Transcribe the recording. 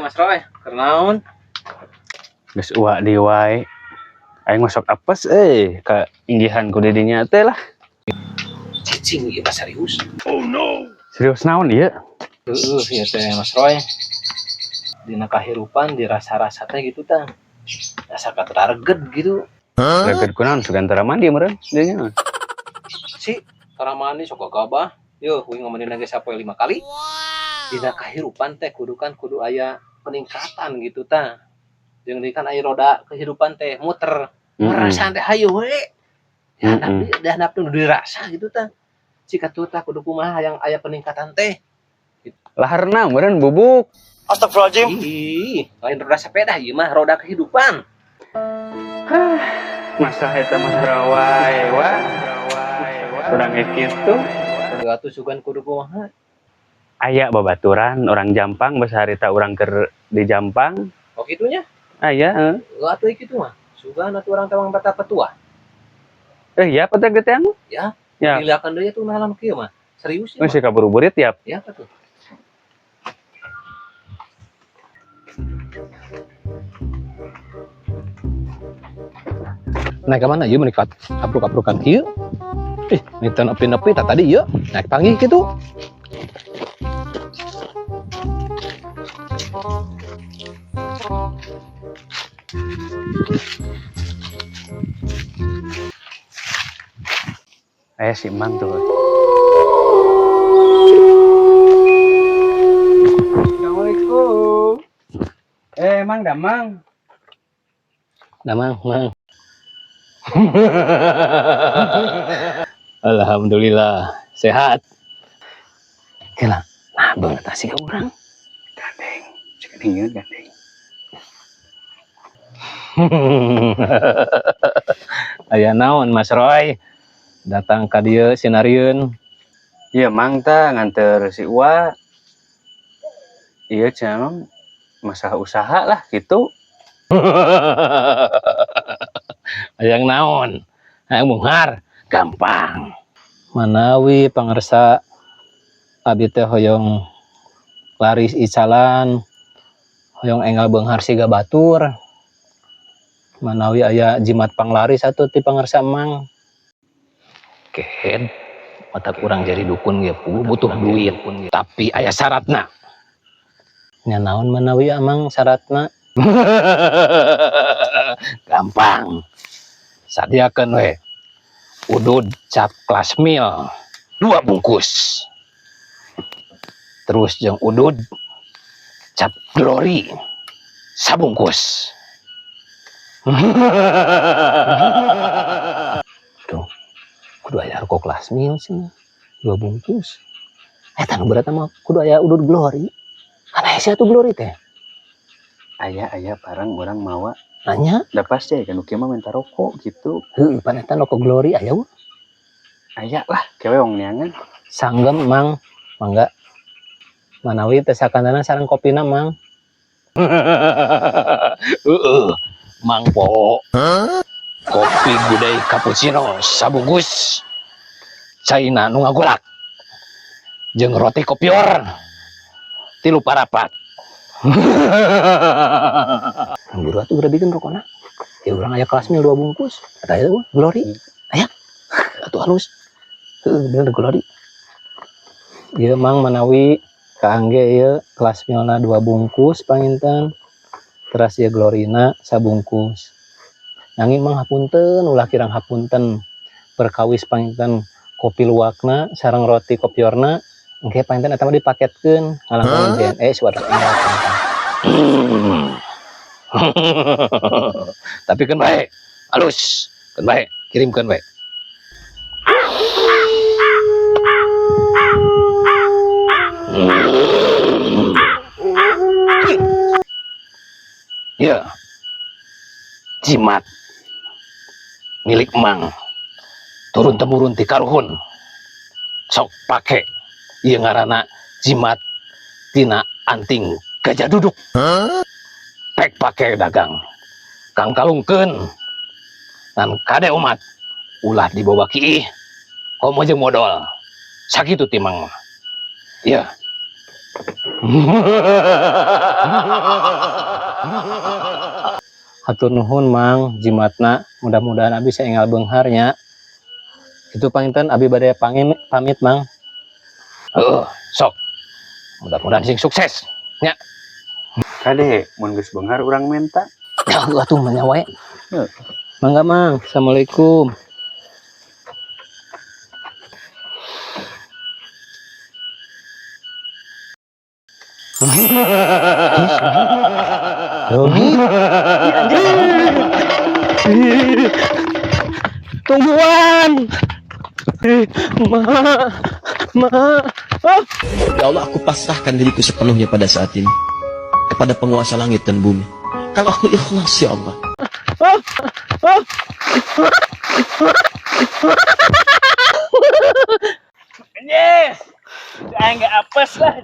Mas Roy, kenaun? Geus uwa di wae. Aing masuk apes ka inggihan ku didinya teh lah. Cicing ieu mah serius. Serius naon ieu? Ieu teh Mas Roy. Dina kahirupan dirasa-rasa teh gitu tah. Rasa kataraged gitu. Leged kunaon sugan tara mandi meureun dinya. Si taramani sok gagabah. Yo, we ngomonin lagi sapoe 5 kali. Dina kahirupan teh kudu aya peningkatan gitu tah. Jeung kan aya roda kehidupan teh muter. Merasa teh hayu we. Ya handap nu dirasa gitu tah. Cika tuh tah kudu kumaha yang aya peningkatan teh. Laharna meureun bubuk. Astagfirullahaladzim. Ih, lain roda sepeda ieu mah roda kehidupan. Masa eta mah rawai wa. Urang ge kitu. Atuh sugan kudu kumaha? Aya babaturan orang Jampang basa harita urang keur di Jampang. Oh kitunya? Aya Heeh atuh kitu mah. Sugan atuh urang tawang bata petua. ya pada gede anu. Ya. Ya. Dilakan deui tuh malam kieu mah. Serius ya. Masih kaburu burit tiap. Ya apa tuh? Naik ke mana? Ieu menik apruk-aprukan kieu. Minta nepi-nepi tak tadi ieu. Naik panggih gitu. Aya si Mang tuh. Assalamualaikum. Mang Damang. Mang. Alhamdulillah sehat. Kela, nah banget asih urang. Gandeng, cek dingin gandeng. Aya naon Mas Roy? Datang ka dieu sinarieun. Iya Mang tah nganter si Uwa. Iya cenah masalah usaha lah gitu. Hayang naon? Hayang munghar, gampang. Manawi pangarsa abi teh hoyong laris icalan, hoyong enggal beunghar siga batur. Manawi aya jimat panglaris atuh ti pangarsa Mang. Ken, mata kurang jadi dukun ge butuh duit, tapi aya syaratna. Nya naon manawi amang syaratna? Gampang. Sadiakeun we udud cap kelas mil 2 bungkus. Terus jeung udud cap glory sabungkus. Tuh, kudu aya rokok kelas mil sih 2 bungkus. Eta nu berat mah kudu aya udud glory. Kana sia tuh glory teh? Aya barang orang mawa. Nanya? Da pasti kan kieu mah minta rokok gitu. Heuh, panetan rokok glory aya we. Aya lah, kewe wong neangan. Sanggem Mang, mangga. Manawi teh sakantana sareng kopina Mang. Mang Po. Kopi gudai cappuccino sabungkus. Caina nu ngagolak. Jeung roti kopior. 3 parapat. Buru atuh gerebikeun rokona. Ya urang aya kelas mil 2 bungkus. Eta aya glory. Aya. Atuh halus. Heuh, bener glory. Ieu Mang manawi kaangge ieu kelas milna 2 bungkus panginten. Teras ieu glorina sabungkus. Nanging Mang hapunten ulah kirang hapunten. Perkawis panginten kopi luwakna sareng roti kopiorna engke panginten eta mah dipaketkeun ngalang JNE suara tinggal panginten. Tapi kan bae. Halus. Kan bae. Kirimkeun bae. Ya, jimat milik Mang turun temurun ti karuhun sok pake ieu ngaranna jimat tina anting gajah duduk. Pek pake dagang kang kalungkeun dan kade umat ulah dibawa kiih komo jeung modal sakitu ti Mang. Ya. Hatur nuhun Mang jimatna, mudah-mudahan abi saenggal beungharnya. Itu panginten abi bade pamit Mang. Sok. Mudah-mudahan sing sukses. Nya. Kade mun geus beunghar urang menta. Ya Allah tuh menyawae. Heuh. Mangga Mang. Assalamualaikum. Tungguan. Ma. Ya Allah, aku pasrahkan diriku sepenuhnya pada saat ini kepada penguasa langit dan bumi. Kalau aku ikhlas, ya Allah. Yes. Enggak apes lah.